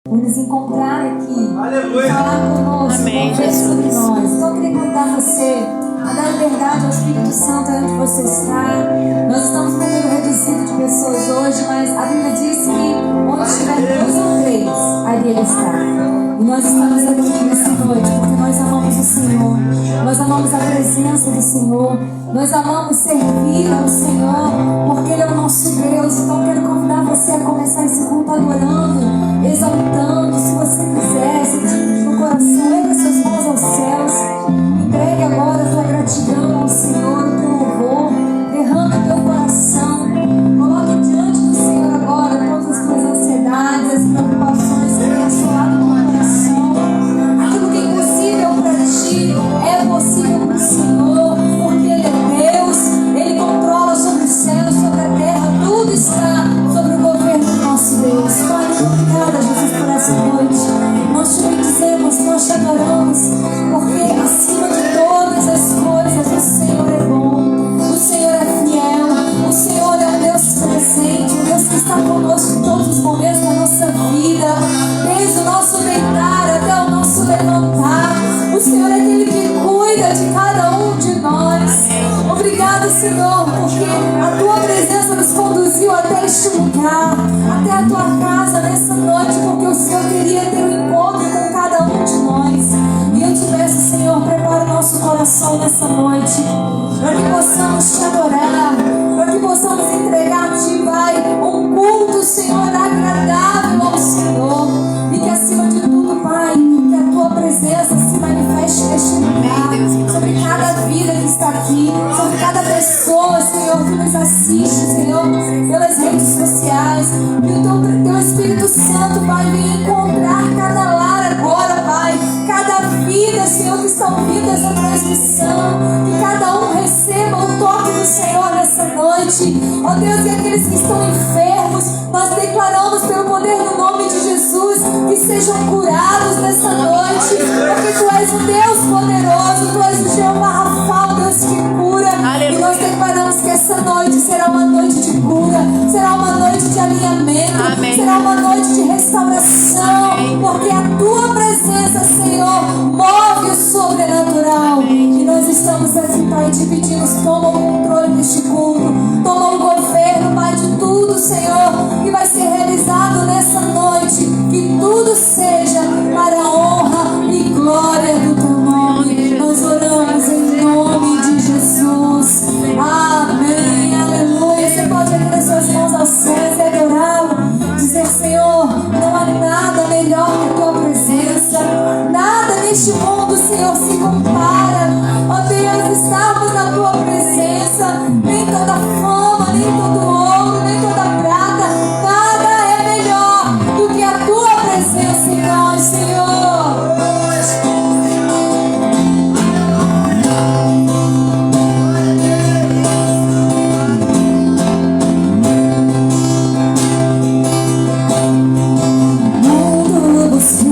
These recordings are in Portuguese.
por nos encontrar aqui, Aleluia. falar conosco, conversar sobre nós. Então eu queria convidar você a dar liberdade ao Espírito Santo onde você está. Nós estamos com um número reduzido de pessoas hoje, mas a Bíblia diz que onde estiver 2 ou 3, ali Ele está. E nós estamos aqui nessa noite porque nós amamos o Senhor, nós amamos a presença do Senhor, nós amamos servir ao Senhor, porque Ele é o nosso Deus. Então eu quero convidar você a começar esse culto adorando, exaltando. Se você quiser, sentindo no coração, leve suas mãos aos céus, entregue agora a tua gratidão ao Senhor, o teu louvor, derrame o teu coração, coloque diante do Senhor agora todas as tuas ansiedades, as preocupações que têm assolado o teu coração. Aquilo que é impossível para ti é possível para o Senhor, porque Ele é Deus, Ele controla sobre os céus, sobre a terra, tudo está sobre o governo do nosso Deus. Pai, muito obrigada, Jesus, por essa noite. Nós te bendizemos, nós te adoramos, porque acima de todas as coisas o Senhor é bom, o Senhor é fiel, o Senhor é um Deus presente, um Deus que está conosco em todos os momentos da nossa vida, desde o nosso deitar até o nosso levantar. O Senhor é aquele que cuida de cada um de nós. Obrigado, Senhor, porque a tua presença nos conduziu até este lugar, até a tua casa nessa noite, porque o Senhor queria ter um encontro com cada um de nós. E eu te peço, Senhor, prepara o nosso coração nessa noite, para que possamos te adorar, para que possamos entregar a ti, Pai, um culto, Senhor, agradável ao Senhor. E que acima de tudo, Pai, que a tua presença se manifeste neste lugar, sobre cada vida que está aqui, sobre cada pessoa, Senhor, que nos assiste, Senhor, pelas redes sociais. E o teu Espírito Santo, Pai, vem encontrar cada lar agora, Pai, cada vida, Senhor, que estão ouvindo essa transmissão, que cada um receba o toque do Senhor nessa noite. Ó Deus, e aqueles que estão enfermos, nós declaramos pelo poder do nome de Jesus que sejam curados nessa noite, porque Tu és um Deus poderoso, Tu és o Jeová Rafa, Deus que cura. Aleluia. E nós declaramos que essa noite será uma noite de cura, será uma noite de alinhamento, amém, será uma noite de restauração, amém, porque a Tua presença, Senhor, move o sobrenatural. E nós estamos aqui, Pai, te pedimos, toma o controle deste culto, toma o governo, Pai, de tudo, Senhor, que vai ser realizado nessa noite, que tudo seja para a honra e glória do Teu nome. Nós oramos em nome de Jesus. Amém, aleluia. Você pode erguer as suas mãos aos céus e adorá-lo, dizer: Senhor, não há nada melhor que a Tua presença, nada neste mundo, Senhor, se compara. Ó Deus, estarmos na Tua presença, nem toda fama, nem todo ouro, nem toda prata, nada é melhor do que a Tua presença em nós, Senhor. Mundo você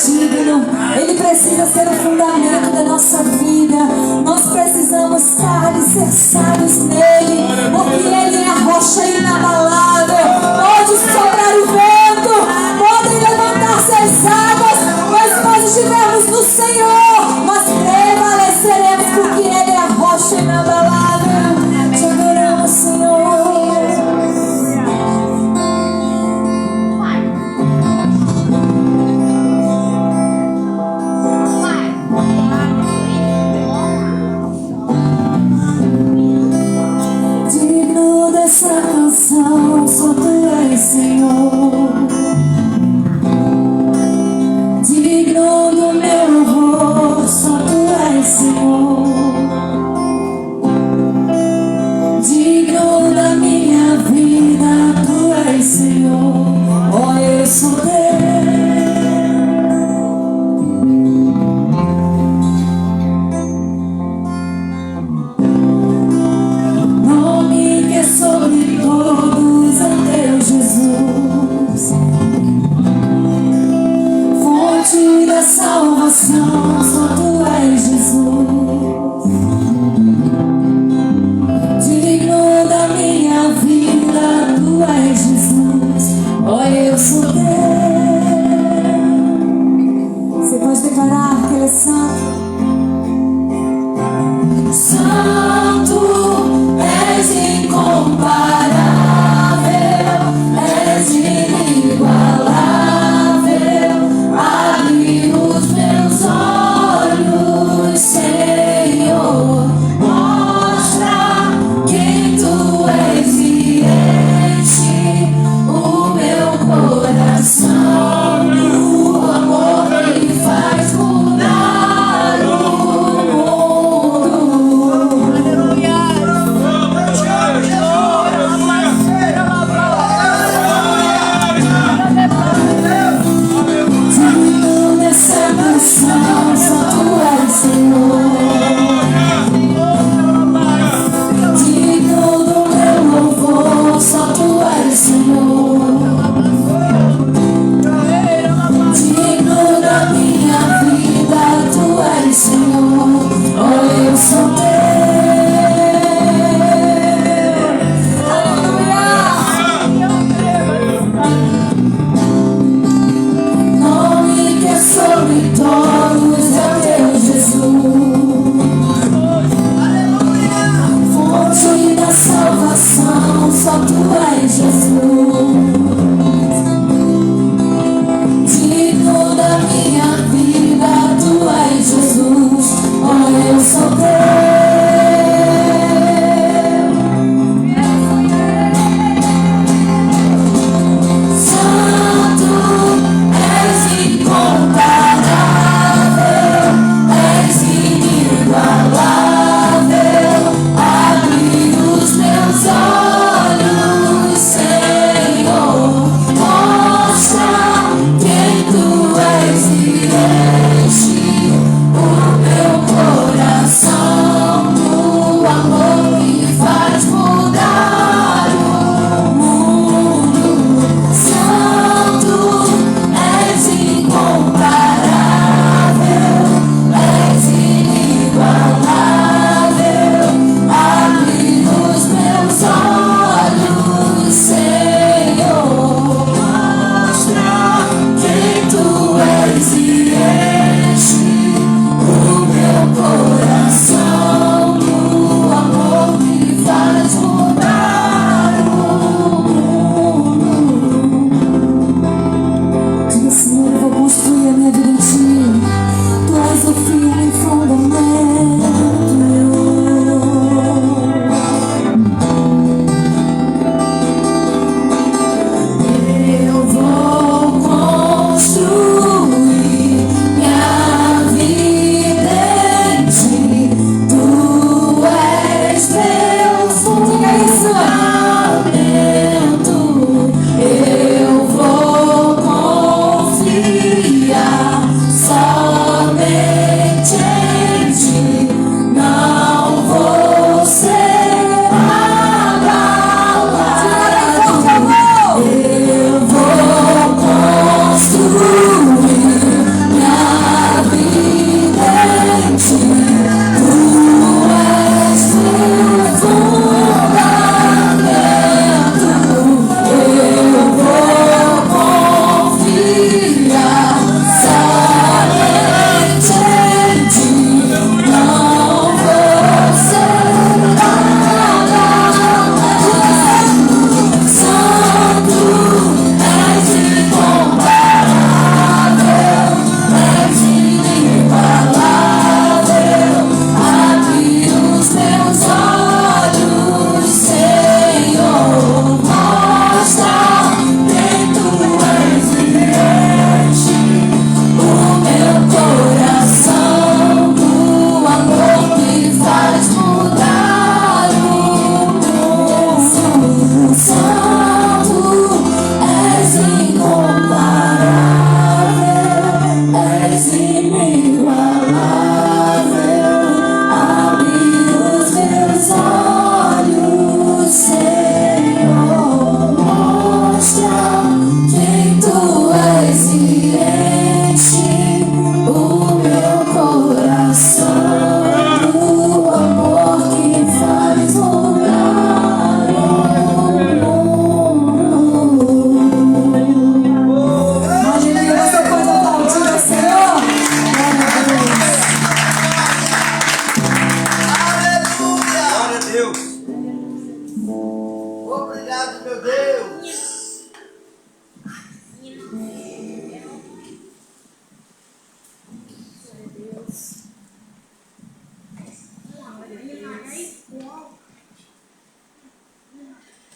digno. Ele precisa ser o fundamento da nossa vida. Nós precisamos estar alicerçados nele, porque ele é a rocha inabalável. Pode soprar o vento, podem levantar-se as águas, mas se nós estivermos no Senhor, nós prevaleceremos, porque ele é a rocha inabalável. Te adoramos, Senhor. Digno dessa canção, só tu és, Senhor. Digno do meu louvor, só tu és, Senhor. Digno da minha vida, tu és, Senhor. Oh, eu sou teu. Nome que é sobre todos é teu, Jesus. Fonte da salvação, só tu és, Jesus. Digno da minha vida, tu és, Jesus. Oh, eu sou teu. Você pode declarar que ele é santo. Santo, és incomparável, és inigualável. Abre os meus olhos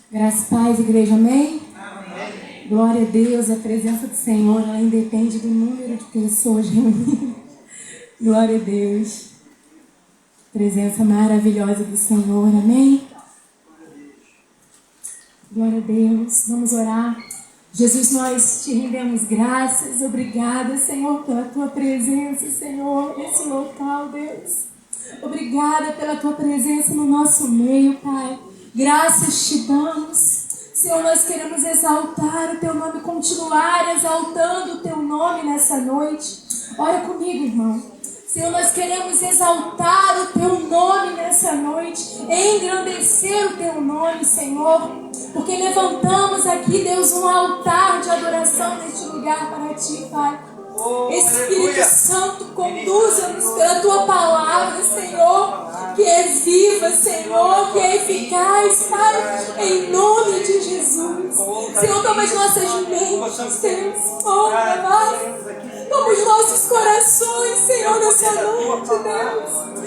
Graças a paz, igreja, amém? Amém? Glória a Deus, a presença do Senhor, ela independe do número de pessoas reunidas. Glória a Deus. Presença maravilhosa do Senhor, amém? Glória a Deus, vamos orar. Jesus, nós te rendemos graças, obrigada, Senhor, pela tua presença, Senhor, nesse local, Deus. Obrigada pela tua presença no nosso meio, Pai. Graças te damos. Senhor, nós queremos exaltar o teu nome, continuar exaltando o teu nome nessa noite. Ora comigo, irmão. Senhor, nós queremos exaltar o teu nome nessa noite, engrandecer o teu nome, Senhor, porque levantamos aqui, Deus, um altar de adoração neste lugar para ti, Pai. Espírito Santo, conduza-nos pela tua palavra, Senhor, que é viva, Senhor, que é eficaz, Pai, em nome de Jesus. Senhor, toma as nossas mentes, Senhor, Pai. Toma os nossos corações, Senhor, nessa noite, Deus.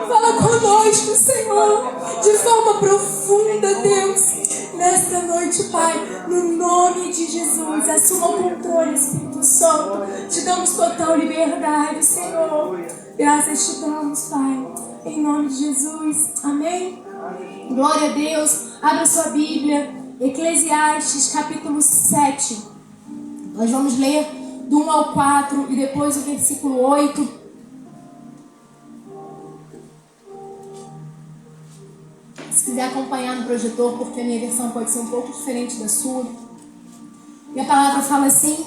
Fala conosco, Senhor, de forma profunda, Deus. Nesta noite, Pai, no nome de Jesus, assuma o controle, Espírito Santo. Te damos total liberdade, Senhor. Graças te damos, Pai, em nome de Jesus. Amém? Glória a Deus. Abra sua Bíblia. Eclesiastes, capítulo 7. Nós vamos ler do 1 ao 4 e depois o versículo 8. Se quiser acompanhar no projetor, porque a minha versão pode ser um pouco diferente da sua. E a palavra fala assim: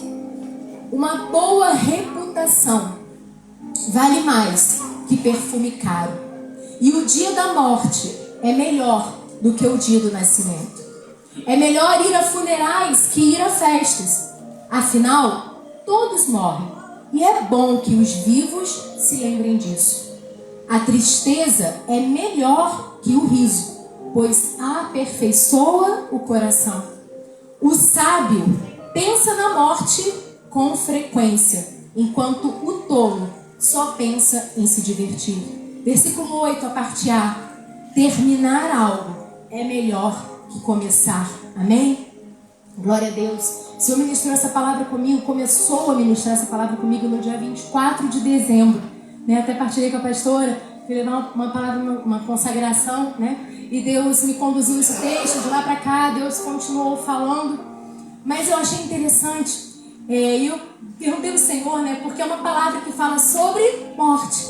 uma boa reputação vale mais que perfume caro, e o dia da morte é melhor do que o dia do nascimento. É melhor ir a funerais que ir a festas. Afinal, todos morrem, e é bom que os vivos se lembrem disso. A tristeza é melhor que o riso, pois aperfeiçoa o coração. O sábio pensa na morte com frequência, enquanto o tolo só pensa em se divertir. Versículo 8, a parte A. Terminar algo é melhor que começar. Amém? Glória a Deus. O Senhor ministrou essa palavra comigo, começou a ministrar essa palavra comigo no dia 24 de dezembro. Até partilhei com a pastora, queria dar uma palavra, uma consagração, E Deus me conduziu esse texto de lá para cá, Deus continuou falando. Mas eu achei interessante, e eu perguntei ao Senhor, porque é uma palavra que fala sobre morte.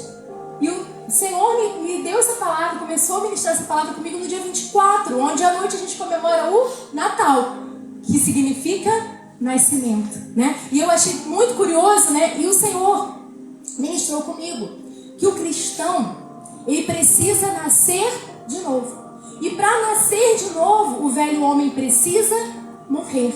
E o Senhor me deu essa palavra, começou a ministrar essa palavra comigo no dia 24, onde à noite a gente comemora o Natal, que significa nascimento, E eu achei muito curioso, E o Senhor ministrou comigo que o cristão, ele precisa nascer de novo. E para nascer de novo, o velho homem precisa morrer.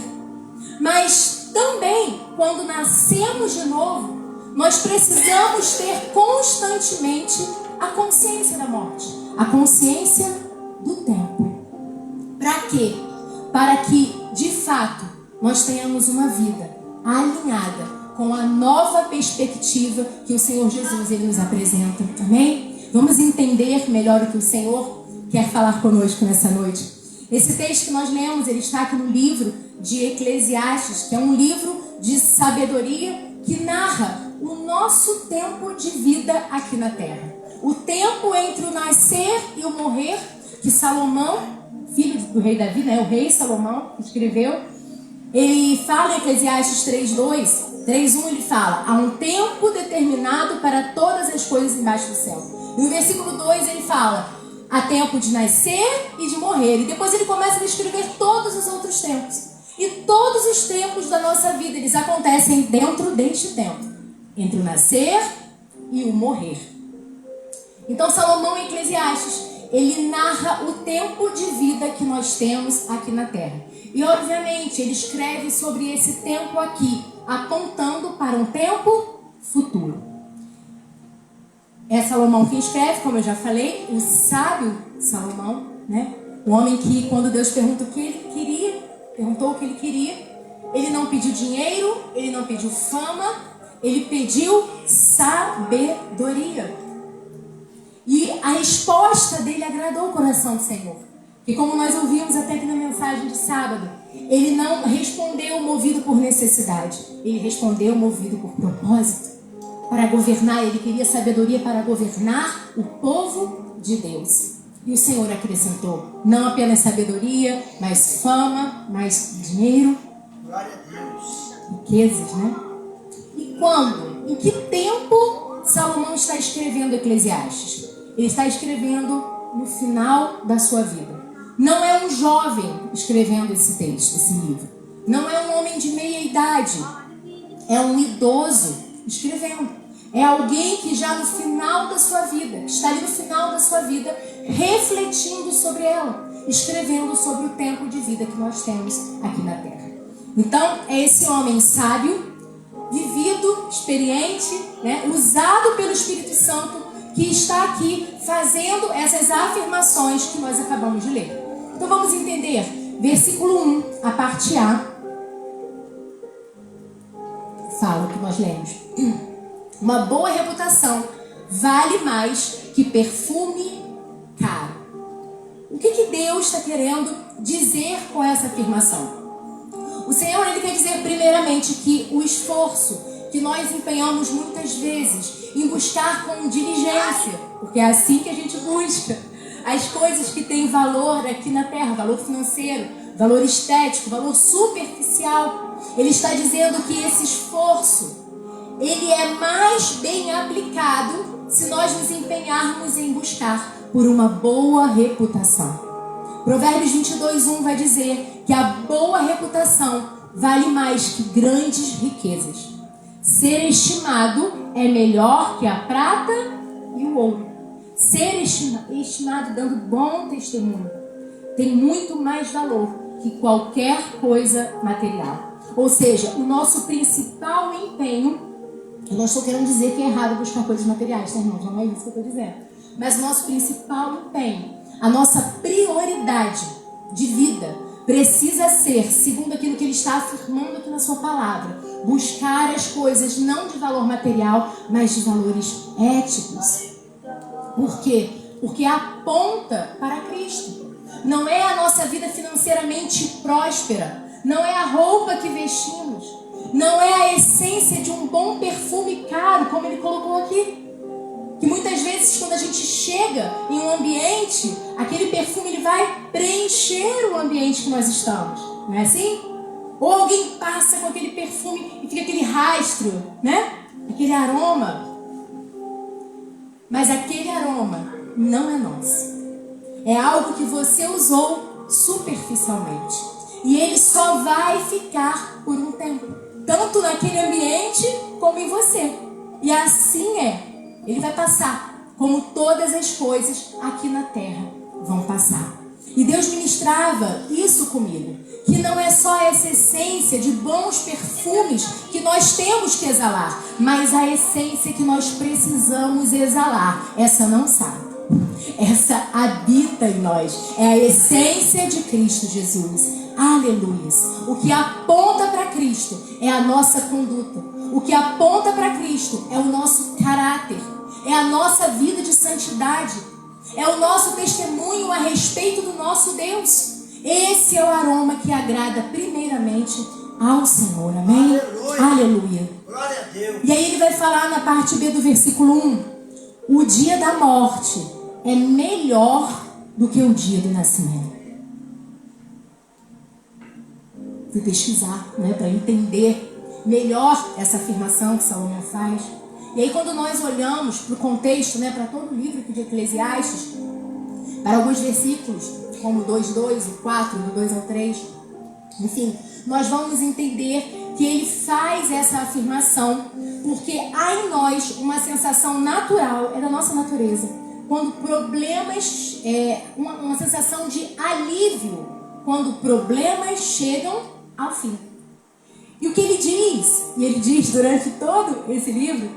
Mas também, quando nascemos de novo, nós precisamos ter constantemente a consciência da morte, a consciência do tempo. Para quê? Para que, de fato, nós tenhamos uma vida alinhada com a nova perspectiva que o Senhor Jesus ele nos apresenta. Amém? Vamos entender melhor o que o Senhor quer falar conosco nessa noite. Esse texto que nós lemos, ele está aqui no livro de Eclesiastes, que é um livro de sabedoria que narra o nosso tempo de vida aqui na terra. O tempo entre o nascer e o morrer, que Salomão, filho do rei Davi, o rei Salomão, escreveu. Ele fala em Eclesiastes 3:1, ele fala: há um tempo determinado para todas as coisas embaixo do céu. E no versículo 2 ele fala: há tempo de nascer e de morrer. E depois ele começa a descrever todos os outros tempos. E todos os tempos da nossa vida, eles acontecem dentro deste tempo, entre o nascer e o morrer. Então Salomão em Eclesiastes, ele narra o tempo de vida que nós temos aqui na Terra. E obviamente ele escreve sobre esse tempo aqui, apontando para um tempo futuro. É Salomão quem escreve, como eu já falei, o sábio Salomão, né? O homem que, quando Deus perguntou o que ele queria, ele não pediu dinheiro, ele não pediu fama, ele pediu sabedoria. E a resposta dele agradou o coração do Senhor. E como nós ouvimos até aqui na mensagem de sábado, ele não respondeu movido por necessidade, ele respondeu movido por propósito. Para governar, ele queria sabedoria para governar o povo de Deus. E o Senhor acrescentou, não apenas sabedoria, mas fama, mais dinheiro, glória a Deus, riquezas, né? E quando? Em que tempo Salomão está escrevendo Eclesiastes? Ele está escrevendo no final da sua vida. Não é um jovem escrevendo esse texto, esse livro. Não é um homem de meia idade. É um idoso escrevendo. É alguém que já no final da sua vida, que está ali no final da sua vida, refletindo sobre ela, escrevendo sobre o tempo de vida que nós temos aqui na Terra. Então, é esse homem sábio, vivido, experiente, né, usado pelo Espírito Santo, que está aqui fazendo essas afirmações que nós acabamos de ler. Então vamos entender. Versículo 1, a parte A, fala o que nós lemos. Uma boa reputação vale mais que perfume caro. O que Deus está querendo dizer com essa afirmação? O Senhor, ele quer dizer primeiramente que o esforço que nós empenhamos muitas vezes em buscar com diligência, porque é assim que a gente busca as coisas que têm valor aqui na Terra, valor financeiro, valor estético, valor superficial. Ele está dizendo que esse esforço, ele é mais bem aplicado se nós nos empenharmos em buscar por uma boa reputação. Provérbios 22:1 vai dizer que a boa reputação vale mais que grandes riquezas. Ser estimado é melhor que a prata e o ouro. Ser estimado dando bom testemunho tem muito mais valor que qualquer coisa material. Ou seja, o nosso principal empenho, eu não estou querendo dizer que é errado buscar coisas materiais, tá, irmãos? Não é isso que eu estou dizendo. Mas o nosso principal empenho, a nossa prioridade de vida precisa ser, segundo aquilo que ele está afirmando aqui na sua palavra, buscar as coisas não de valor material, mas de valores éticos. Por quê? Porque aponta para Cristo. Não é a nossa vida financeiramente próspera, não é a roupa que vestimos, não é a essência de um bom perfume caro, como ele colocou aqui. Que muitas vezes quando a gente chega em um ambiente, aquele perfume ele vai preencher o ambiente que nós estamos. Não é assim? Ou alguém passa com aquele perfume e fica aquele rastro, né? Aquele aroma. Mas aquele aroma não é nosso. É algo que você usou superficialmente. E ele só vai ficar por um tempo. Tanto naquele ambiente como em você. E assim é. Ele vai passar, como todas as coisas aqui na terra vão passar. E Deus ministrava isso comigo, que não é só essa essência de bons perfumes que nós temos que exalar, mas a essência que nós precisamos exalar, essa não sai. Essa habita em nós, é a essência de Cristo Jesus. Aleluia. O que aponta para Cristo é a nossa conduta. O que aponta para Cristo é o nosso caráter, é a nossa vida de santidade, é o nosso testemunho a respeito do nosso Deus. Esse é o aroma que agrada primeiramente ao Senhor. Amém? Aleluia. Aleluia. Glória a Deus. E aí ele vai falar na parte B do versículo 1: o dia da morte é melhor do que o dia do nascimento. fui pesquisar, né, para entender melhor essa afirmação que Salomão faz. E aí quando nós olhamos para o contexto, né, para todo o livro aqui de Eclesiastes, para alguns versículos, como 2:2, o 4, do 2 ao 3, enfim, nós vamos entender que ele faz essa afirmação porque há em nós uma sensação natural, é da nossa natureza, quando problemas, uma sensação de alívio, quando problemas chegam ao fim. E o que ele diz, e ele diz durante todo esse livro,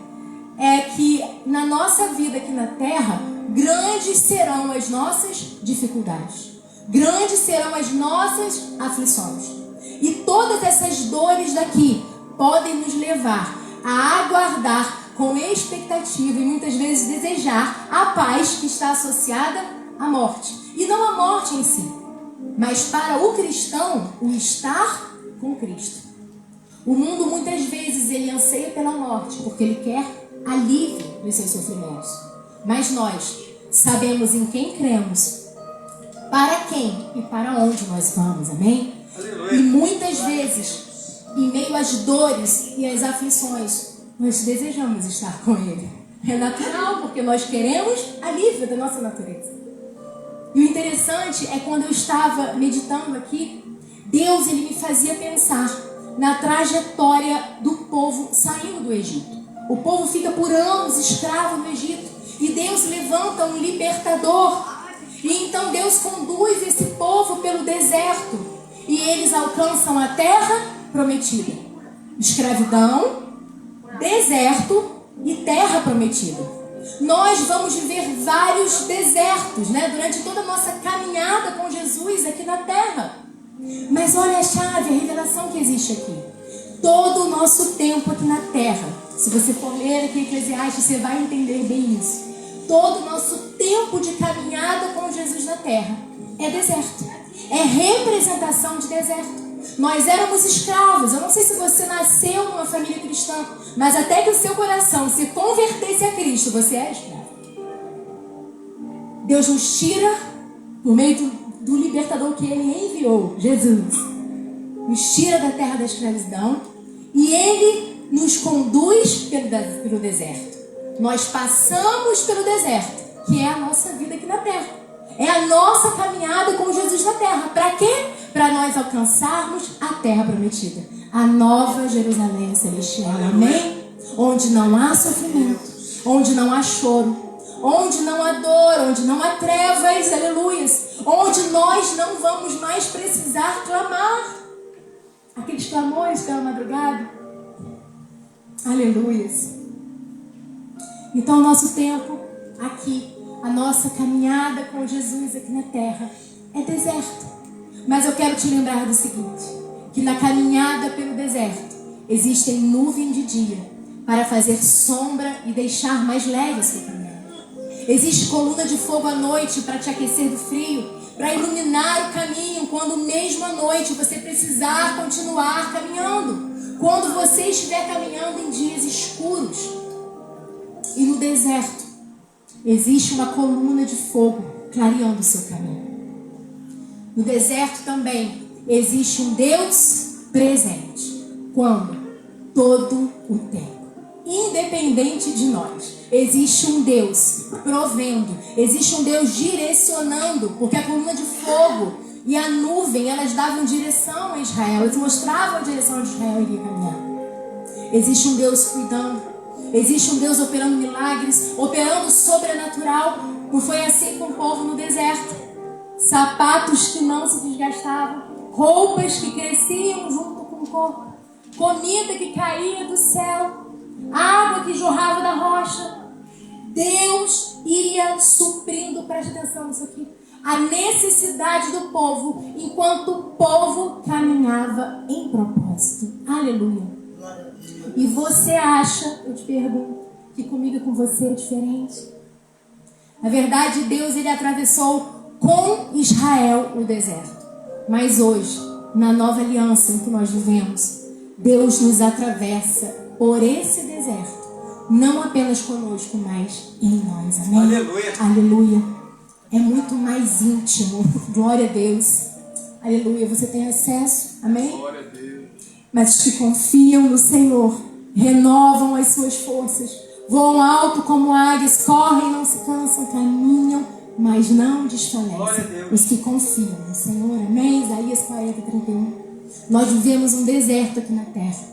é que na nossa vida aqui na Terra, grandes serão as nossas dificuldades, grandes serão as nossas aflições. E todas essas dores daqui podem nos levar a aguardar com expectativa e muitas vezes desejar a paz que está associada à morte. E não a morte em si, mas para o cristão, o estar com Cristo. O mundo muitas vezes ele anseia pela morte porque ele quer alívio dos seus sofrimentos. Mas nós sabemos em quem cremos, para quem e para onde nós vamos, amém? Aleluia. E muitas vezes, em meio às dores e às aflições, nós desejamos estar com Ele. É natural, porque nós queremos alívio da nossa natureza. E o interessante é quando eu estava meditando aqui, Deus ele me fazia pensar na trajetória do povo saindo do Egito. O povo fica por anos escravo no Egito e Deus levanta um libertador. E então Deus conduz esse povo pelo deserto e eles alcançam a terra prometida. Escravidão, deserto e terra prometida. Nós vamos viver vários desertos, né, durante toda a nossa caminhada com Jesus aqui na terra. Mas olha a chave, a revelação que existe aqui. Todo o nosso tempo aqui na terra, se você for ler aqui Eclesiastes, você vai entender bem isso. Todo o nosso tempo de caminhada com Jesus na terra é deserto. É representação de deserto. Nós éramos escravos. Eu não sei se você nasceu numa família cristã, mas até que o seu coração se convertesse a Cristo, você é escravo. Deus nos tira por meio do libertador que Ele enviou, Jesus. Nos tira da terra da escravidão e Ele nos conduz pelo deserto. Nós passamos pelo deserto, que é a nossa vida aqui na terra. É a nossa caminhada com Jesus na terra. Para quê? Para nós alcançarmos a terra prometida. A nova Jerusalém celestial. Amém? Onde não há sofrimento, onde não há choro, onde não há dor, onde não há trevas, aleluias. Onde nós não vamos mais precisar clamar. Aqueles clamores pela madrugada. Aleluias. Então o nosso tempo aqui, a nossa caminhada com Jesus aqui na terra é deserto. Mas eu quero te lembrar do seguinte, que na caminhada pelo deserto existem nuvens de dia para fazer sombra e deixar mais leve a sua caminhada. Existe coluna de fogo à noite para te aquecer do frio, para iluminar o caminho quando mesmo à noite você precisar continuar caminhando. Quando você estiver caminhando em dias escuros. E no deserto existe uma coluna de fogo clareando o seu caminho. No deserto também existe um Deus presente. Quando? Todo o tempo. Independente de nós. Existe um Deus provendo. Existe um Deus direcionando. Porque a coluna de fogo e a nuvem, elas davam direção a Israel. Elas mostravam a direção de Israel iria caminhar. Existe um Deus cuidando. Existe um Deus operando milagres, operando sobrenatural. Não foi assim com o povo no deserto. Sapatos que não se desgastavam, roupas que cresciam junto com o corpo, comida que caía do céu, água que jorrava da rocha. Deus ia suprindo, preste atenção nisso aqui, a necessidade do povo, enquanto o povo caminhava em propósito. Aleluia. E você acha, eu te pergunto, que comigo e com você é diferente? Na verdade, Deus ele atravessou com Israel o deserto. Mas hoje, na nova aliança em que nós vivemos, Deus nos atravessa por esse deserto. Não apenas conosco, mas em nós. Amém? Aleluia. Aleluia. É muito mais íntimo. Glória a Deus. Aleluia, você tem acesso, amém? Glória a Deus. Mas os que confiam no Senhor renovam as suas forças, voam alto como águias, correm, não se cansam, caminham, mas não desfalecem. Os que confiam no Senhor, amém? Isaías 40:31. Nós vivemos um deserto aqui na terra,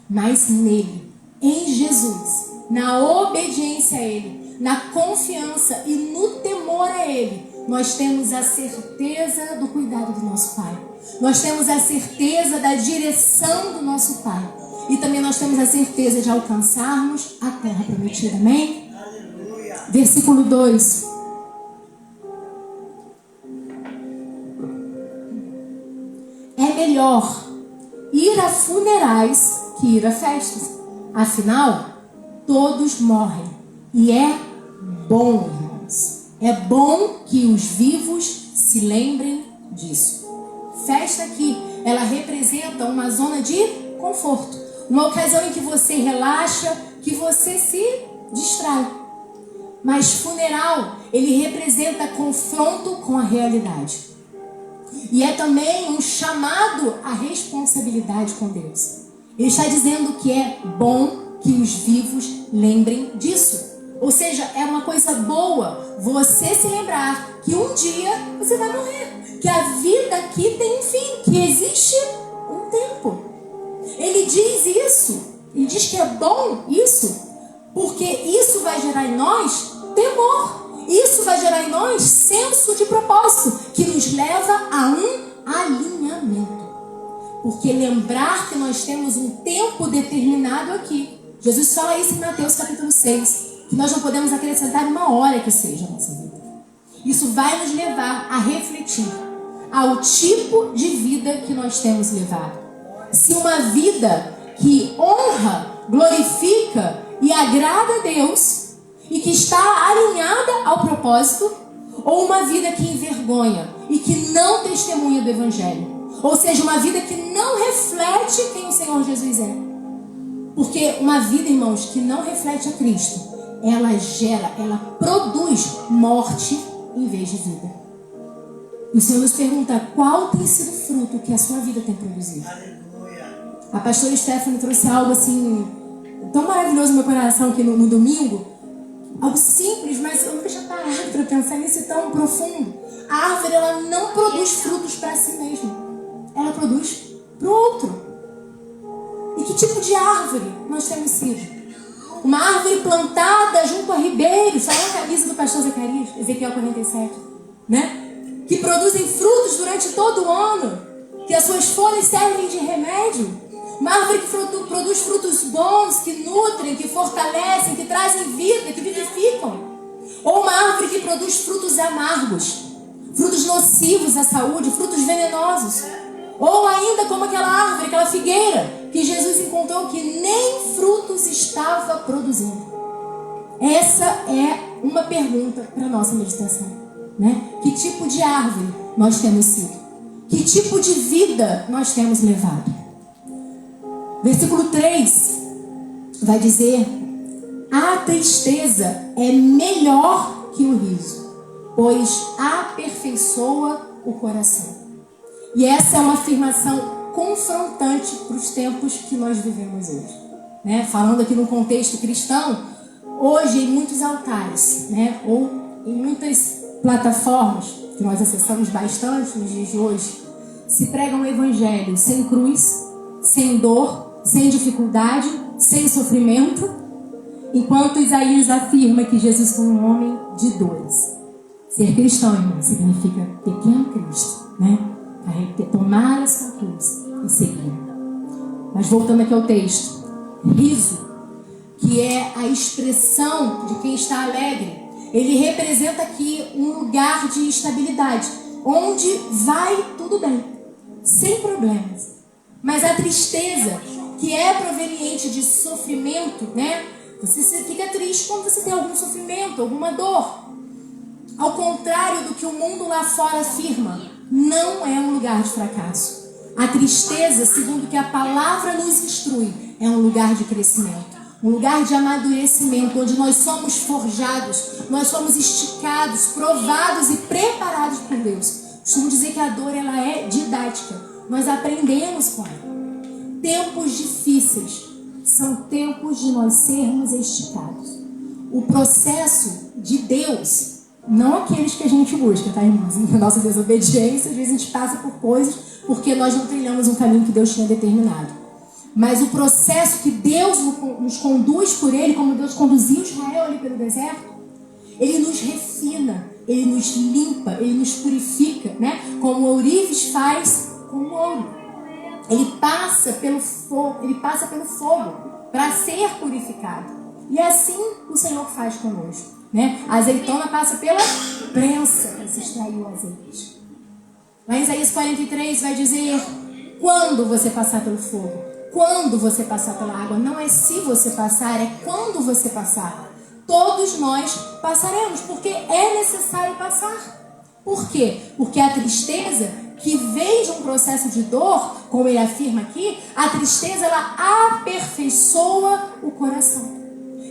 mas nele, em Jesus, na obediência a Ele, na confiança e no temor a Ele, nós temos a certeza do cuidado do nosso Pai. Nós temos a certeza da direção do nosso Pai. E também nós temos a certeza de alcançarmos a terra prometida. Amém? Aleluia. Versículo 2. É melhor ir a funerais que ir a festas. Afinal, todos morrem. E é bom, irmãos. É bom que os vivos se lembrem disso. Festa aqui, ela representa uma zona de conforto. Uma ocasião em que você relaxa, que você se distrai. Mas funeral, ele representa confronto com a realidade. E é também um chamado à responsabilidade com Deus. Ele está dizendo que é bom que os vivos lembrem disso. Ou seja, é uma coisa boa você se lembrar que um dia você vai morrer. Que a vida aqui tem um fim, que existe um tempo. Ele diz isso, ele diz que é bom isso, porque isso vai gerar em nós temor. Isso vai gerar em nós senso de propósito, que nos leva a um alinhamento. Porque lembrar que nós temos um tempo determinado aqui. Jesus fala isso em Mateus capítulo 6, que nós não podemos acrescentar uma hora que seja a nossa vida. Isso vai nos levar a refletir ao tipo de vida que nós temos levado. Se uma vida que honra, glorifica e agrada a Deus e que está alinhada ao propósito, ou uma vida que envergonha e que não testemunha do Evangelho. Ou seja, uma vida que não reflete quem o Senhor Jesus é. Porque uma vida, irmãos, que não reflete a Cristo, ela produz morte em vez de vida. E o Senhor nos pergunta qual tem sido o fruto que a sua vida tem produzido. A pastora Stephanie trouxe algo assim tão maravilhoso no meu coração aqui no domingo. Algo simples, mas eu nunca tinha parado para pensar nisso tão profundo. A árvore, ela não produz frutos para si mesma. Ela produz para o outro. E que tipo de árvore nós temos sido? Uma árvore plantada junto a ribeiros, saiu a camisa do pastor Zacarias, Ezequiel 47, né? Que produzem frutos durante todo o ano, que as suas folhas servem de remédio. Uma árvore que produz frutos bons, que nutrem, que fortalecem, que trazem vida, que vivificam. Ou uma árvore que produz frutos amargos, frutos nocivos à saúde, frutos venenosos. Ou ainda como aquela árvore, aquela figueira, que Jesus encontrou que nem frutos estava produzindo. Essa é uma pergunta para a nossa meditação, né? Que tipo de árvore nós temos sido? Que tipo de vida nós temos levado? Versículo 3 vai dizer: a tristeza é melhor que o riso, pois aperfeiçoa o coração. E essa é uma afirmação confrontante para os tempos que nós vivemos hoje, né? Falando aqui no contexto cristão, hoje em muitos altares, né? Ou em muitas plataformas que nós acessamos bastante nos dias de hoje, se prega um evangelho sem cruz, sem dor, sem dificuldade, sem sofrimento, enquanto Isaías afirma que Jesus foi um homem de dores. Ser cristão, irmão, significa pequeno Cristo, né? Tomar a sua cruz e seguir. Mas voltando aqui ao texto, riso, que é a expressão de quem está alegre, ele representa aqui um lugar de estabilidade, onde vai tudo bem, sem problemas. Mas a tristeza, que é proveniente de sofrimento, né? Você fica triste quando você tem algum sofrimento, alguma dor. Ao contrário do que o mundo lá fora afirma, não é um lugar de fracasso. A tristeza, segundo que a palavra nos instrui, é um lugar de crescimento, um lugar de amadurecimento, onde nós somos forjados, nós somos esticados, provados e preparados por Deus, Costumo dizer que a dor ela é didática. Nós aprendemos com ela. Tempos difíceis são tempos de nós sermos esticados. O processo de Deus, não aqueles que a gente busca, tá, irmãos? Em nossa desobediência, às vezes a gente passa por coisas porque nós não trilhamos um caminho que Deus tinha determinado. Mas o processo que Deus nos conduz por ele, como Deus conduziu Israel ali pelo deserto, ele nos refina, ele nos limpa, ele nos purifica, né? Como o ourives faz com o ouro. Ele passa pelo fogo para ser purificado. E assim o Senhor faz conosco, né? A azeitona passa pela prensa para se extrair o azeite. Lá em Isaías 43 vai dizer: quando você passar pelo fogo, quando você passar pela água, não é se você passar, é quando você passar. Todos nós passaremos, porque é necessário passar. Por quê? Porque a tristeza que vem de um processo de dor, como ele afirma aqui, a tristeza ela aperfeiçoa o coração.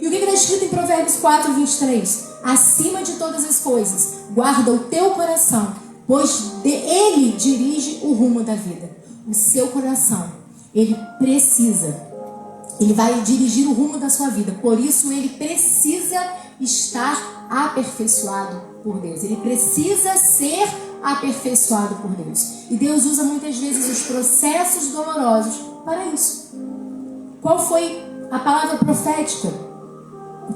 E o que está escrito em Provérbios 4, 23? Acima de todas as coisas, guarda o teu coração, pois ele dirige o rumo da vida. O seu coração, ele vai dirigir o rumo da sua vida. Por isso ele precisa estar aperfeiçoado por Deus. Ele precisa ser aperfeiçoado por Deus. E Deus usa muitas vezes os processos dolorosos para isso. Qual foi a palavra profética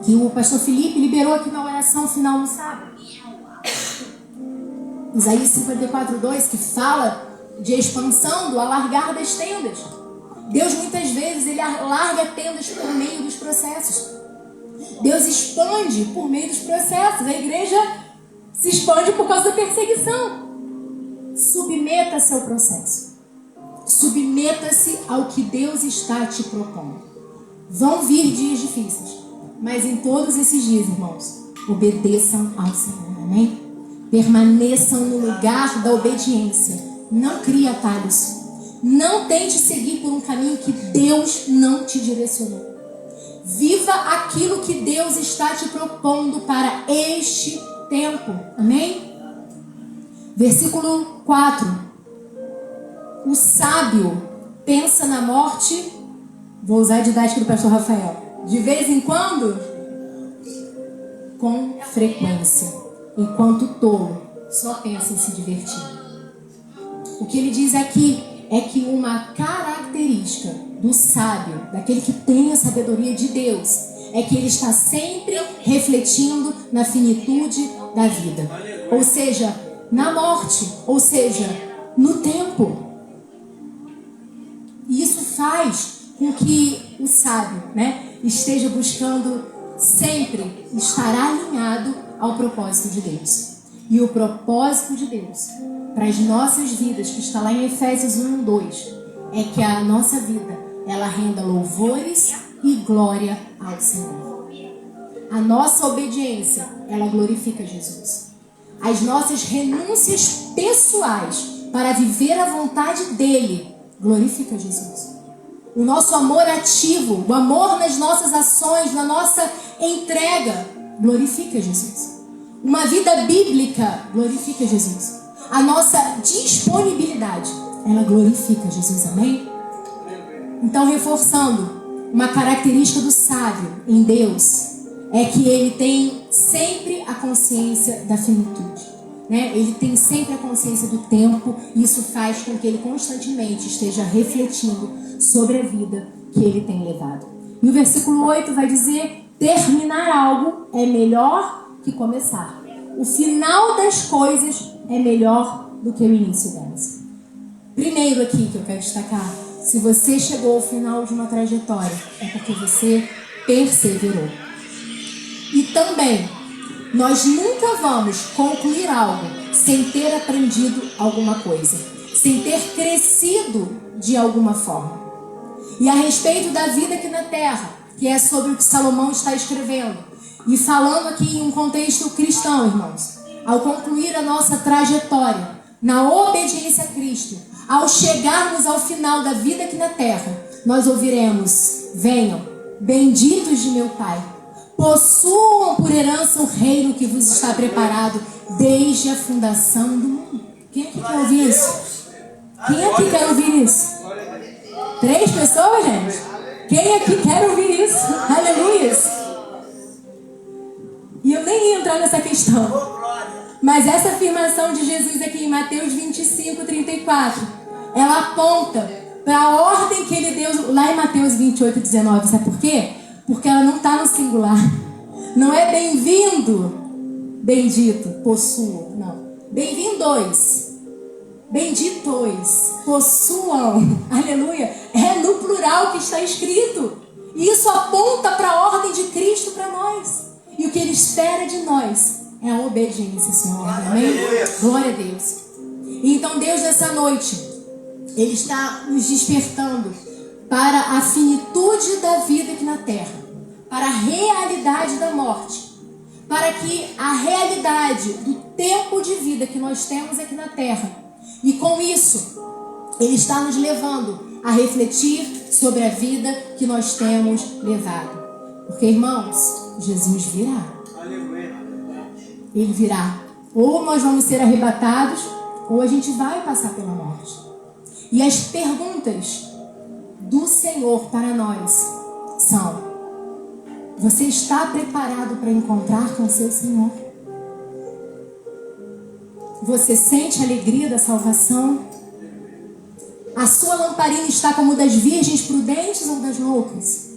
que o pastor Felipe liberou aqui na oração final no sábado? Isaías 54, 2, que fala de expansão, do alargar das tendas. Deus muitas vezes ele alarga tendas por meio dos processos. Deus expande por meio dos processos. A igreja se expande por causa da perseguição. Submeta-se ao processo. Submeta-se ao que Deus está te propondo. Vão vir dias difíceis, mas em todos esses dias, irmãos, obedeçam ao Senhor, amém? Permaneçam no lugar da obediência. Não crie atalhos. Não tente seguir por um caminho que Deus não te direcionou. Viva aquilo que Deus está te propondo para este tempo. Amém? Versículo 4. O sábio pensa na morte. Vou usar a didática do pastor Rafael. De vez em quando, com frequência. Enquanto o tolo só pensa em se divertir. O que ele diz aqui é que uma característica do sábio, daquele que tem a sabedoria de Deus, é que ele está sempre refletindo na finitude da vida. Ou seja, na morte, ou seja, no tempo. E isso faz com que o sábio, né, esteja buscando sempre estar alinhado ao propósito de Deus. E o propósito de Deus para as nossas vidas, que está lá em Efésios 1, 2, é que a nossa vida, ela renda louvores e glória ao Senhor. A nossa obediência, ela glorifica Jesus. As nossas renúncias pessoais para viver a vontade dele, glorifica Jesus. O nosso amor ativo, o amor nas nossas ações, na nossa entrega, glorifica Jesus. Uma vida bíblica glorifica Jesus. A nossa disponibilidade, ela glorifica Jesus, amém? Então, reforçando, uma característica do sábio em Deus é que ele tem sempre a consciência da finitude, né? Ele tem sempre a consciência do tempo, e isso faz com que ele constantemente esteja refletindo sobre a vida que ele tem levado. E o versículo 8 vai dizer: terminar algo é melhor que começar. O final das coisas é melhor do que o início delas. Primeiro aqui que eu quero destacar: se você chegou ao final de uma trajetória, é porque você perseverou. E também, nós nunca vamos concluir algo sem ter aprendido alguma coisa, sem ter crescido de alguma forma. E a respeito da vida aqui na terra, que é sobre o que Salomão está escrevendo, e falando aqui em um contexto cristão, irmãos, ao concluir a nossa trajetória na obediência a Cristo, ao chegarmos ao final da vida aqui na terra, nós ouviremos: venham, benditos de meu Pai, possuam por herança o reino que vos está preparado desde a fundação do mundo. Quem aqui quer ouvir isso? Quem aqui quer ouvir isso? 3 pessoas, gente? Quem aqui quer ouvir isso? Aleluia! E eu nem ia entrar nessa questão. Mas essa afirmação de Jesus aqui em Mateus 25, 34, ela aponta para a ordem que ele deu lá em Mateus 28, 19. Sabe por quê? Porque ela não está no singular. Não é bem-vindo, bendito, possuam. Não. Bem-vindos, benditos, possuam. Aleluia. É no plural que está escrito. E isso aponta para a ordem de Cristo para nós. E o que ele espera de nós é a obediência, Senhor. Amém? Glória a Deus. Então Deus nessa noite, Ele está nos despertando para a finitude da vida aqui na terra, para a realidade da morte, para que a realidade do tempo de vida que nós temos aqui na terra, e com isso, Ele está nos levando a refletir sobre a vida que nós temos levado. Porque, irmãos, Jesus virá. Ele virá. Ou nós vamos ser arrebatados, ou a gente vai passar pela morte. E as perguntas do Senhor para nós são: você está preparado para encontrar com o seu Senhor? Você sente a alegria da salvação? A sua lamparina está como das virgens prudentes ou das loucas?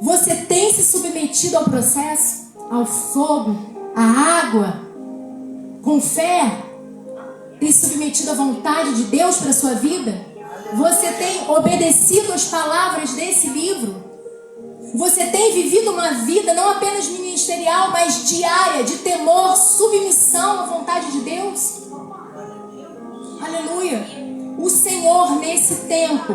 Você tem se submetido ao processo, ao fogo, à água, com fé? Tem se submetido à vontade de Deus para a sua vida? Você tem obedecido às palavras desse livro? Você tem vivido uma vida não apenas ministerial, mas diária, de temor, submissão à vontade de Deus? Aleluia! O Senhor nesse tempo,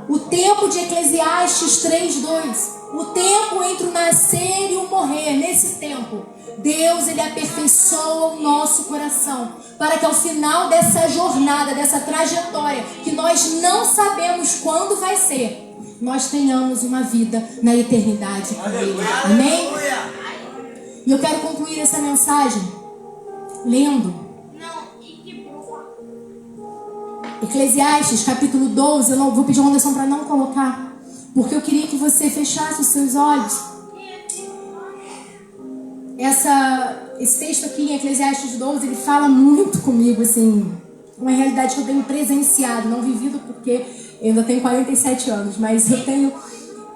o tempo de Eclesiastes 3:2, o tempo entre o nascer e o morrer, nesse tempo, Deus, Ele aperfeiçoa o nosso coração, para que ao final dessa jornada, dessa trajetória, que nós não sabemos quando vai ser, nós tenhamos uma vida na eternidade com Ele. Amém? E eu quero concluir essa mensagem lendo Eclesiastes capítulo 12. Eu não vou pedir uma Anderson para não colocar, porque eu queria que você fechasse os seus olhos. Esse texto aqui em Eclesiastes 12, ele fala muito comigo, assim, uma realidade que eu tenho presenciado, não vivido porque eu ainda tenho 47 anos, mas eu tenho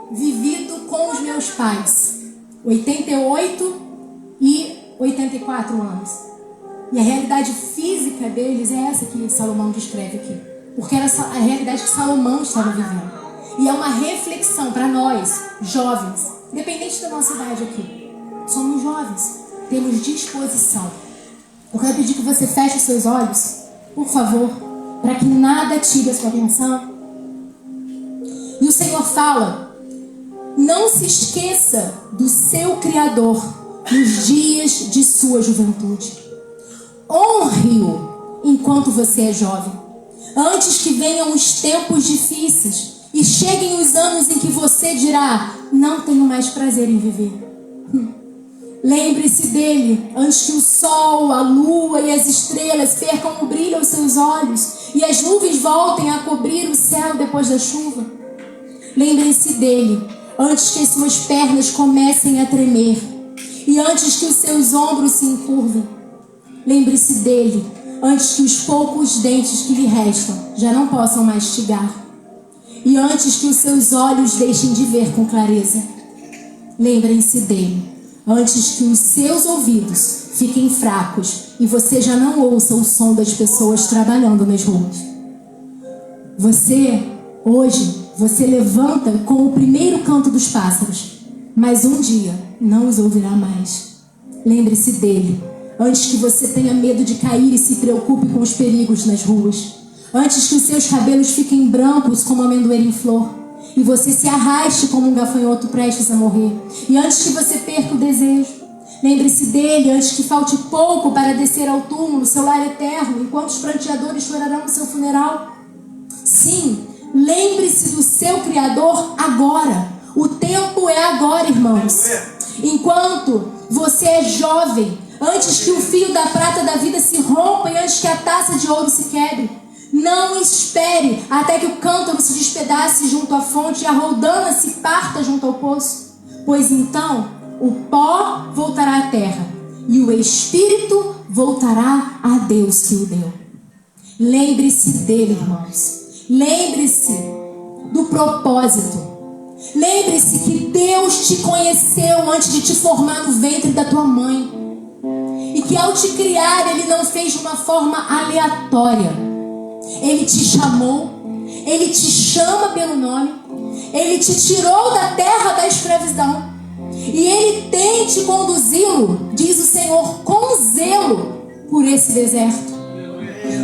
vivido com os meus pais, 88 e 84 anos. E a realidade física deles é essa que Salomão descreve aqui, porque era a realidade que Salomão estava vivendo. E é uma reflexão para nós, jovens, independente da nossa idade aqui. Somos jovens, temos disposição. Eu quero pedir que você feche os seus olhos, por favor, para que nada tire a sua atenção. E o Senhor fala: não se esqueça do seu Criador nos dias de sua juventude. Honre-o enquanto você é jovem, antes que venham os tempos difíceis e cheguem os anos em que você dirá: não tenho mais prazer em viver. Lembre-se dele antes que o sol, a lua e as estrelas percam o brilho aos seus olhos e as nuvens voltem a cobrir o céu depois da chuva. Lembre-se dele antes que as suas pernas comecem a tremer e antes que os seus ombros se encurvem. Lembre-se dele antes que os poucos dentes que lhe restam já não possam mastigar e antes que os seus olhos deixem de ver com clareza. Lembrem-se dele antes que os seus ouvidos fiquem fracos e você já não ouça o som das pessoas trabalhando nas ruas. Você levanta com o primeiro canto dos pássaros, mas um dia não os ouvirá mais. Lembre-se dele antes que você tenha medo de cair e se preocupe com os perigos nas ruas. Antes que os seus cabelos fiquem brancos como amendoeira em flor e você se arraste como um gafanhoto prestes a morrer. E antes que você perca o desejo. Lembre-se dele antes que falte pouco para descer ao túmulo, seu lar eterno, enquanto os pranteadores chorarão no seu funeral. Sim, lembre-se do seu Criador agora. O tempo é agora, irmãos. Enquanto você é jovem, antes que o fio da prata da vida se rompa e antes que a taça de ouro se quebre. Não espere até que o cântaro se despedace junto à fonte e a roldana se parta junto ao poço, pois então o pó voltará à terra e o espírito voltará a Deus que o deu. Lembre-se dele, irmãos. Lembre-se do propósito. Lembre-se que Deus te conheceu antes de te formar no ventre da tua mãe. E que ao te criar, Ele não fez de uma forma aleatória. Ele te chamou, Ele te chama pelo nome, Ele te tirou da terra da escravidão. E Ele tem te conduzi-lo, diz o Senhor, com zelo por esse deserto.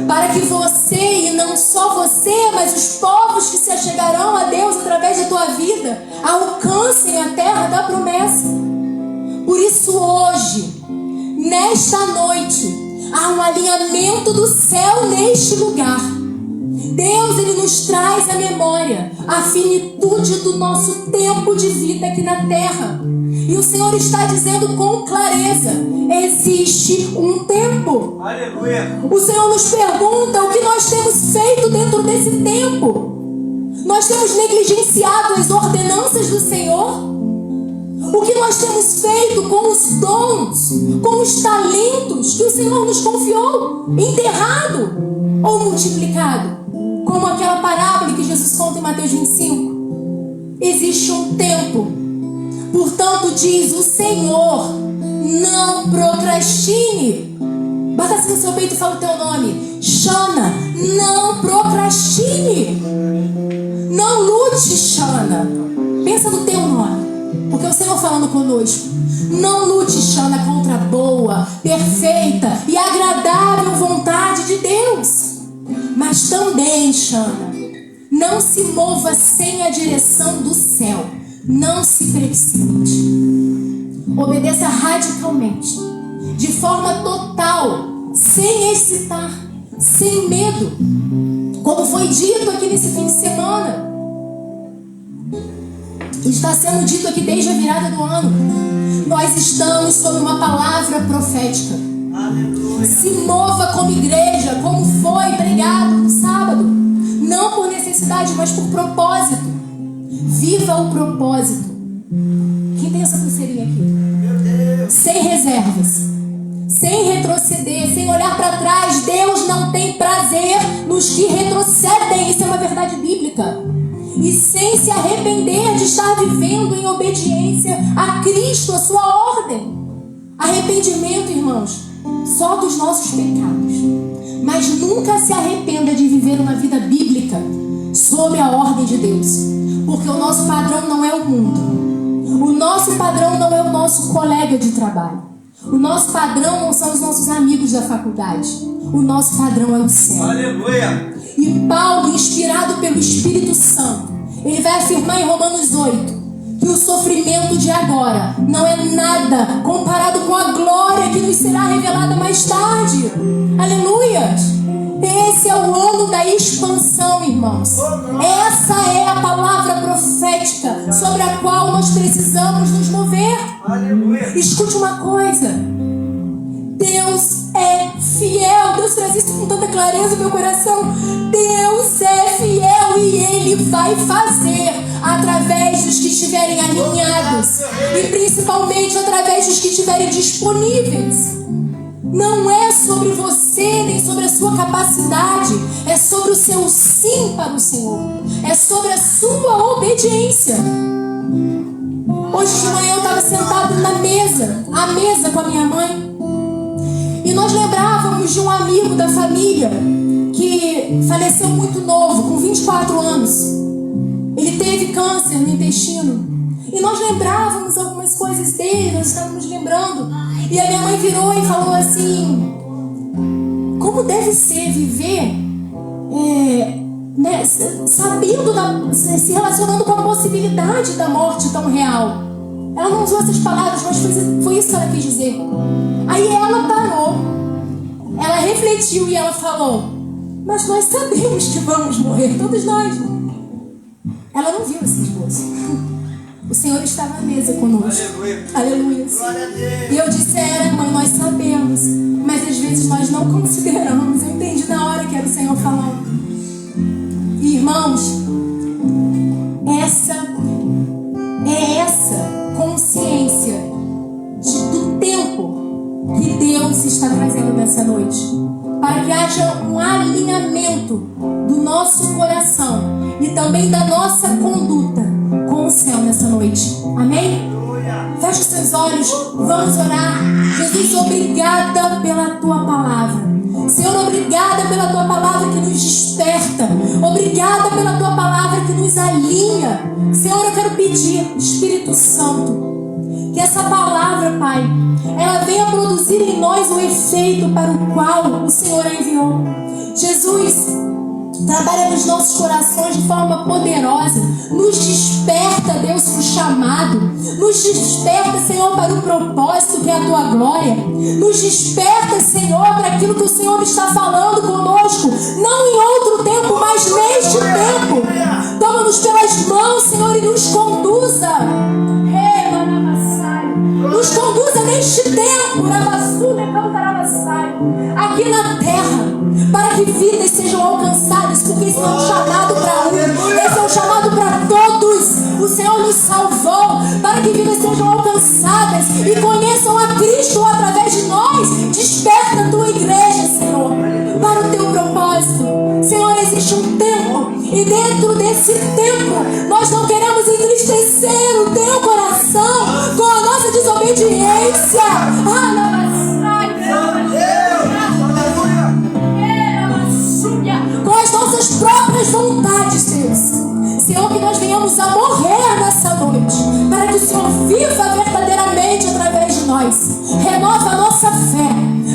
Para que você, e não só você, mas os povos que se achegarão a Deus através da tua vida, alcancem a terra da promessa. Por isso hoje, nesta noite, há um alinhamento do céu neste lugar. Deus, Ele nos traz à memória a finitude do nosso tempo de vida aqui na terra. E o Senhor está dizendo com clareza: existe um tempo. Aleluia. O Senhor nos pergunta o que nós temos feito dentro desse tempo. Nós temos negligenciado as ordenanças do Senhor? O que nós temos feito com os dons, com os talentos que o Senhor nos confiou? Enterrado ou multiplicado? Como aquela parábola que Jesus conta em Mateus 25. Existe um tempo. Portanto, diz o Senhor, não procrastine. Bata assim no seu peito e fala o teu nome. Shana, não procrastine. Não lute, Shana. Pensa no teu nome. Porque o Senhor falando conosco. Não lute, Shana, contra a boa, perfeita e agradável vontade de Deus. Mas também, Shana, não se mova sem a direção do céu. Não se precipite. Obedeça radicalmente, de forma total, sem hesitar, sem medo. Como foi dito aqui nesse fim de semana. Está sendo dito aqui desde a virada do ano. Nós estamos sob uma palavra profética. Aleluia. Se mova como igreja, como foi pregado no sábado. Não por necessidade, mas por propósito. Viva o propósito. Quem tem essa pulseirinha aqui? Meu Deus. Sem reservas. Sem retroceder, sem olhar para trás. Deus não tem prazer nos que retrocedem. Isso é uma verdade bíblica. E sem se arrepender de estar vivendo em obediência a Cristo, a sua ordem. Arrependimento, irmãos, só dos nossos pecados. Mas nunca se arrependa de viver uma vida bíblica sob a ordem de Deus. Porque o nosso padrão não é o mundo. O nosso padrão não é o nosso colega de trabalho. O nosso padrão não são os nossos amigos da faculdade. O nosso padrão é o céu. Aleluia. E Paulo, inspirado pelo Espírito Santo, ele vai afirmar em Romanos 8 que o sofrimento de agora não é nada comparado com a glória que nos será revelada mais tarde. Aleluia! Esse é o ano da expansão, irmãos. Essa é a palavra profética sobre a qual nós precisamos nos mover. Aleluia. Escute uma coisa. Deus é fiel. Deus traz isso com tanta clareza no meu coração. Deus é fiel e Ele vai fazer através dos que estiverem alinhados e principalmente através dos que estiverem disponíveis. Não é sobre você nem sobre a sua capacidade, é sobre o seu sim para o Senhor, é sobre a sua obediência. Hoje de manhã eu estava sentado à mesa com a minha mãe. E nós lembrávamos de um amigo da família que faleceu muito novo, com 24 anos. Ele teve câncer no intestino. E nós lembrávamos algumas coisas dele, nós estávamos lembrando. E a minha mãe virou e falou assim: como deve ser viver sabendo, se relacionando com a possibilidade da morte tão real. Ela não usou essas palavras, mas foi isso que ela quis dizer. Aí ela parou, ela refletiu e ela falou: mas nós sabemos que vamos morrer, todos nós. Ela não viu esse esboço. o Senhor estava à mesa conosco. Aleluia. Aleluia. Glória a Deus. E eu disse, mãe, nós sabemos, mas às vezes nós não consideramos. Eu entendi na hora que era o Senhor falando. E, irmãos, essa consciência do tempo que Deus está trazendo nessa noite, para que haja um alinhamento do nosso coração e também da nossa conduta com o céu nessa noite. Amém? Feche os seus olhos, vamos orar. Jesus, obrigada pela tua palavra. Senhor, obrigada pela tua palavra que nos desperta. Obrigada pela tua palavra que nos alinha. Senhor, eu quero pedir, Espírito Santo, que essa palavra, Pai, ela venha produzir em nós o efeito para o qual o Senhor a enviou. Jesus, trabalha nos nossos corações de forma poderosa. Nos desperta, Deus, para o chamado. Nos desperta, Senhor, para o propósito que é a tua glória. Nos desperta, Senhor, para aquilo que o Senhor está falando conosco. Não em outro tempo, mas neste tempo. Toma-nos pelas mãos, Senhor, e nos conduza. Nos conduza neste tempo, aqui na terra, para que vidas sejam alcançadas, porque esse é um chamado para um, esse é um chamado para todos. O Senhor nos salvou para que vidas sejam alcançadas e conheçam a Cristo através de nós. Desperta a tua igreja, Senhor, para o teu propósito. Senhor, existe um tempo, e dentro desse tempo nós não queremos entristecer o teu coração com a nossa desobediência. Com as nossas próprias vontades, Deus. Senhor, que nós venhamos a morrer nessa noite, para que o Senhor viva verdadeiramente através de nós. Renova a nossa fé,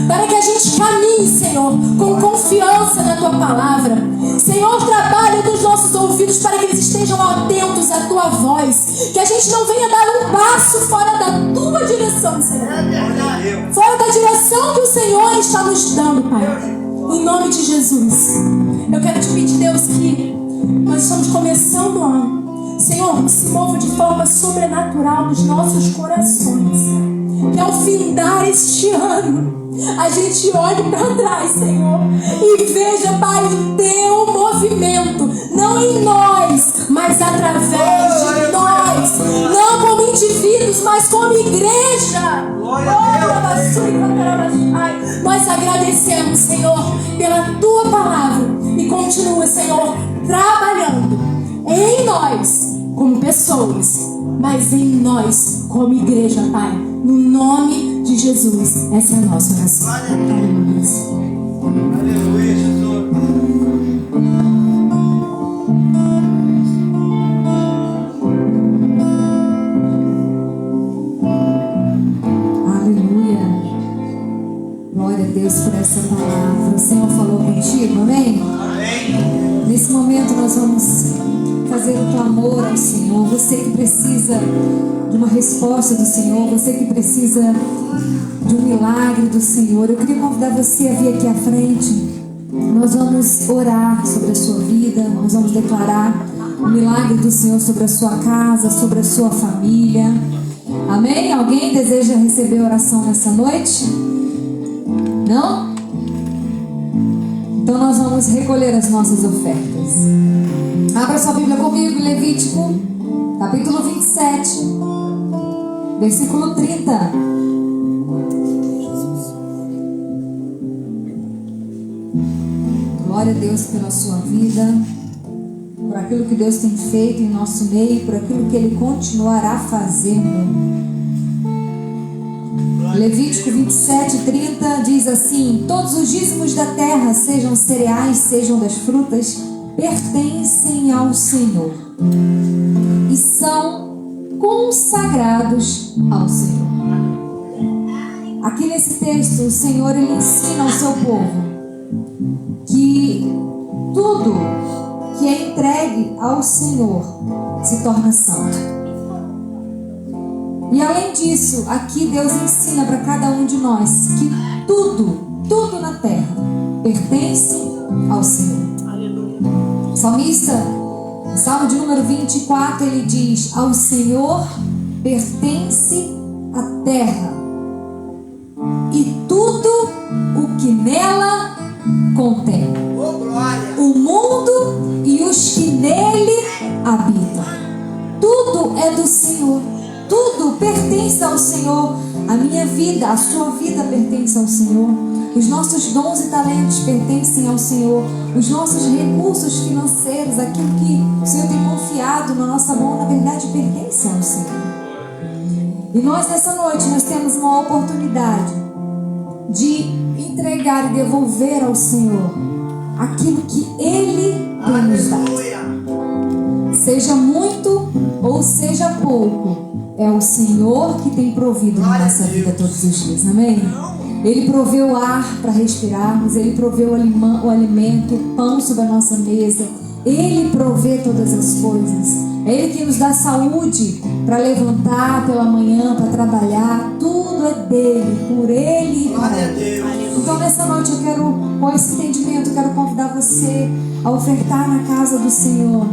para que a gente caminhe, Senhor, com confiança na tua palavra. Senhor, trabalha nos nossos ouvidos para que eles estejam atentos à tua voz. Que a gente não venha dar um passo fora da tua direção, Senhor. Fora da direção que o Senhor está nos dando, Pai. Em nome de Jesus. Eu quero te pedir, Deus, que nós estamos começando o ano. Senhor, se mova de forma sobrenatural nos nossos corações. Que ao findar este ano, a gente olhe para trás, Senhor, e veja, Pai, o teu movimento, não em nós, mas através de nós, não como indivíduos, mas como igreja. Nós agradecemos, Senhor, pela tua palavra e continua, Senhor, trabalhando em nós como pessoas, mas em nós como igreja, Pai. No nome de Jesus, essa é a nossa oração. Aleluia, Jesus. Aleluia. Glória a Deus por essa palavra. O Senhor falou contigo, amém? Amém. Nesse momento nós vamos fazer um clamor ao Senhor. Você que precisa de uma resposta do Senhor, você que precisa de um milagre do Senhor, eu queria convidar você a vir aqui à frente. Nós vamos orar sobre a sua vida, nós vamos declarar o milagre do Senhor sobre a sua casa, sobre a sua família. Amém? Alguém deseja receber oração nessa noite? Não? Então nós vamos recolher as nossas ofertas. Abra sua Bíblia comigo, Levítico, capítulo 27, versículo 30. Glória a Deus pela sua vida, por aquilo que Deus tem feito em nosso meio, por aquilo que Ele continuará fazendo. Levítico 27, 30 diz assim: todos os dízimos da terra, sejam cereais, sejam das frutas, pertencem ao Senhor e são consagrados ao Senhor. Aqui nesse texto, o Senhor ele ensina ao seu povo que tudo que é entregue ao Senhor se torna santo. E além disso, aqui Deus ensina para cada um de nós que tudo na terra pertence ao Senhor. O salmista No Salmo de número 24 ele diz: ao Senhor pertence a terra e tudo o que nela contém, o mundo e os que nele habitam. Tudo é do Senhor, tudo pertence ao Senhor. A minha vida, a sua vida pertence ao Senhor. Os nossos dons e talentos pertencem ao Senhor. Os nossos recursos financeiros, aquilo que o Senhor tem confiado na nossa mão, na verdade pertence ao Senhor. E nós nessa noite, nós temos uma oportunidade de entregar e devolver ao Senhor aquilo que Ele tem nos dado. Seja muito ou seja pouco, é o Senhor que tem provido na nossa vida todos os dias, amém? Ele proveu ar para respirarmos, Ele proveu o alimento, o pão sobre a nossa mesa. Ele provê todas as coisas. É Ele que nos dá saúde para levantar pela manhã, para trabalhar. Tudo é dele, por Ele e para Ele. Então nessa noite eu quero, com esse entendimento, eu quero convidar você a ofertar na casa do Senhor,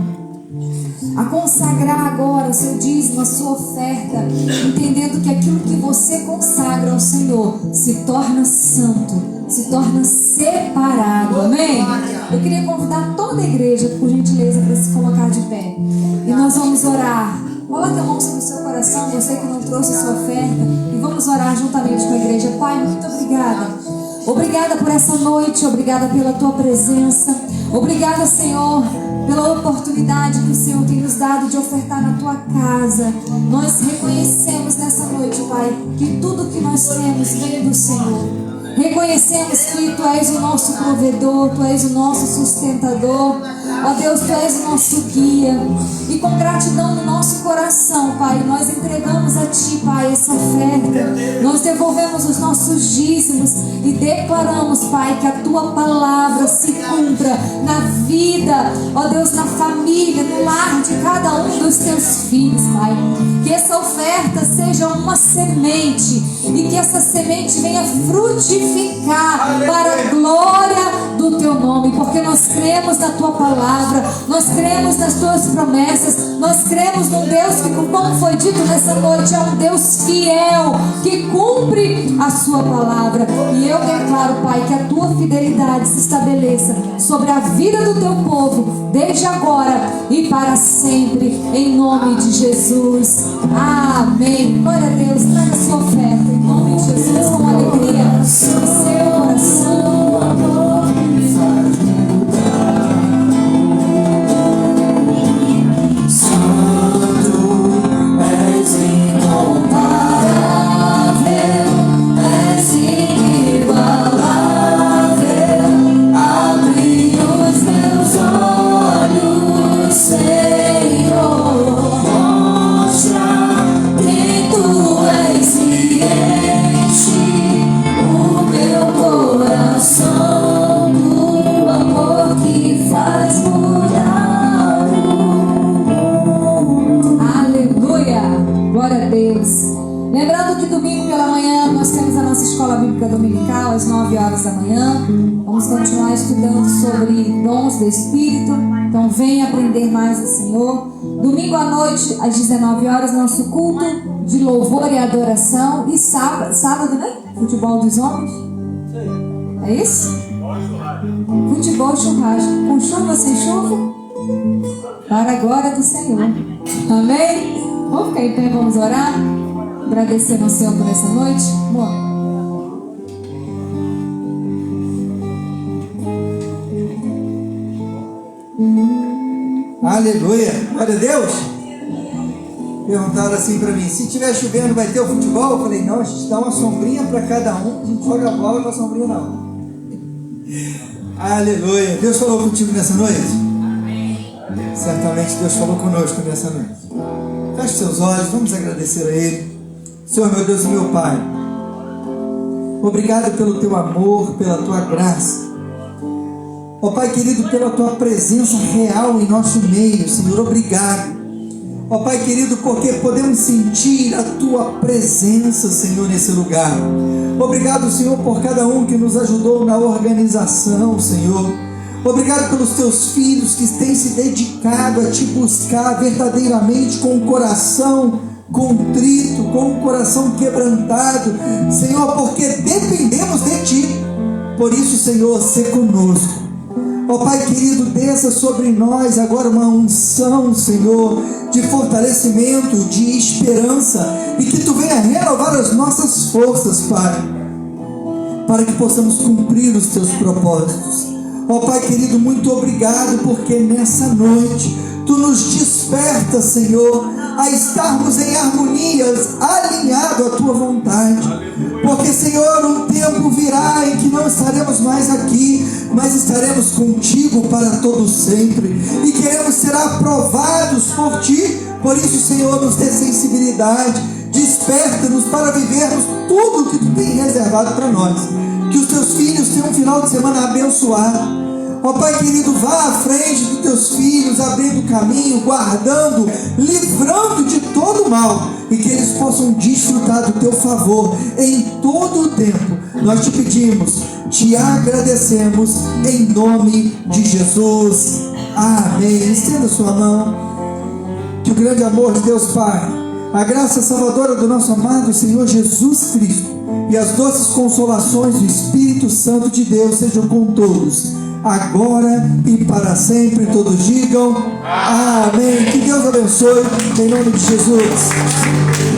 a consagrar agora o seu dízimo, a sua oferta, entendendo que aquilo que você consagra ao Senhor se torna santo, se torna separado, amém? Eu queria convidar toda a igreja, por gentileza, para se colocar de pé, e nós vamos orar. Coloque a mão sobre o seu coração, você que não trouxe a sua oferta, e vamos orar juntamente com a igreja. Pai, muito obrigada. Obrigada por essa noite, obrigada pela tua presença, obrigada, Senhor, pela oportunidade que o Senhor tem nos dado de ofertar na tua casa. Nós reconhecemos nessa noite, Pai, que tudo que nós temos vem do Senhor. Reconhecemos que Tu és o nosso provedor, Tu és o nosso sustentador. Ó Deus, Tu és o nosso guia. E com gratidão no nosso coração, Pai, nós entregamos a Ti, Pai, essa oferta. Nós devolvemos os nossos dízimos e declaramos, Pai, que a Tua palavra se cumpra na vida, ó Deus, na família, no lar de cada um dos Teus filhos, Pai. Que essa oferta seja uma semente e que essa semente venha frutificar para a glória do Teu nome, porque nós cremos na Tua palavra, nós cremos nas Tuas promessas, nós cremos num Deus que, como foi dito nessa noite, é um Deus fiel, que cumpre a Sua palavra. E eu declaro, Pai, que a Tua fidelidade se estabeleça sobre a vida do Teu povo, desde agora e para sempre, em nome de Jesus. Amém. Glória a Deus. Traga a sua oferta em nome de Jesus com alegria no seu coração. Dominical às 9 horas da manhã. Vamos continuar estudando sobre dons do Espírito. Então venha aprender mais do Senhor. Domingo à noite às 19 horas nosso culto de louvor e adoração. E sábado, né? Futebol dos homens. É isso? Futebol e churrasco. Com chuva, sem chuva, para a glória do Senhor. Amém? Vamos ficar em pé, vamos orar. Agradecendo ao Senhor por essa noite. Bom. Aleluia, glória a Deus. Perguntaram assim para mim: se estiver chovendo vai ter o futebol? Eu falei: não, a gente dá uma sombrinha para cada um, a gente joga a bola com a sombrinha não. Aleluia. Deus falou contigo nessa noite? Amém. Certamente Deus falou conosco nessa noite. Feche seus olhos, vamos agradecer a Ele. Senhor, meu Deus e meu Pai, obrigado pelo Teu amor, pela Tua graça. Ó Pai querido, pela Tua presença real em nosso meio, Senhor, obrigado. Ó Pai querido, porque podemos sentir a Tua presença, Senhor, nesse lugar. Obrigado, Senhor, por cada um que nos ajudou na organização, Senhor. Obrigado pelos teus filhos que têm se dedicado a te buscar verdadeiramente com o coração contrito, com o coração quebrantado, Senhor, porque dependemos de Ti. Por isso, Senhor, sê conosco. Ó Pai querido, desça sobre nós agora uma unção, Senhor, de fortalecimento, de esperança, e que Tu venha renovar as nossas forças, Pai, para que possamos cumprir os Teus propósitos. Ó Pai querido, muito obrigado, porque nessa noite Tu nos desperta, Senhor, a estarmos em harmonias, alinhado à Tua vontade. Porque, Senhor, um tempo virá em que não estaremos mais aqui, mas estaremos contigo para todo sempre. E queremos ser aprovados por Ti. Por isso, Senhor, nos dê sensibilidade, desperta-nos para vivermos tudo o que Tu tem reservado para nós. Que os Teus filhos tenham um final de semana abençoado. Ó Pai querido, vá à frente dos Teus filhos, abrindo caminho, guardando, livrando de todo mal, e que eles possam desfrutar do Teu favor em todo o tempo. Nós Te pedimos, Te agradecemos, em nome de Jesus. Amém. Estenda sua mão. Que o grande amor de Deus Pai, a graça salvadora do nosso amado Senhor Jesus Cristo e as doces consolações do Espírito Santo de Deus sejam com todos, agora e para sempre. Todos digam amém. Que Deus abençoe, em nome de Jesus.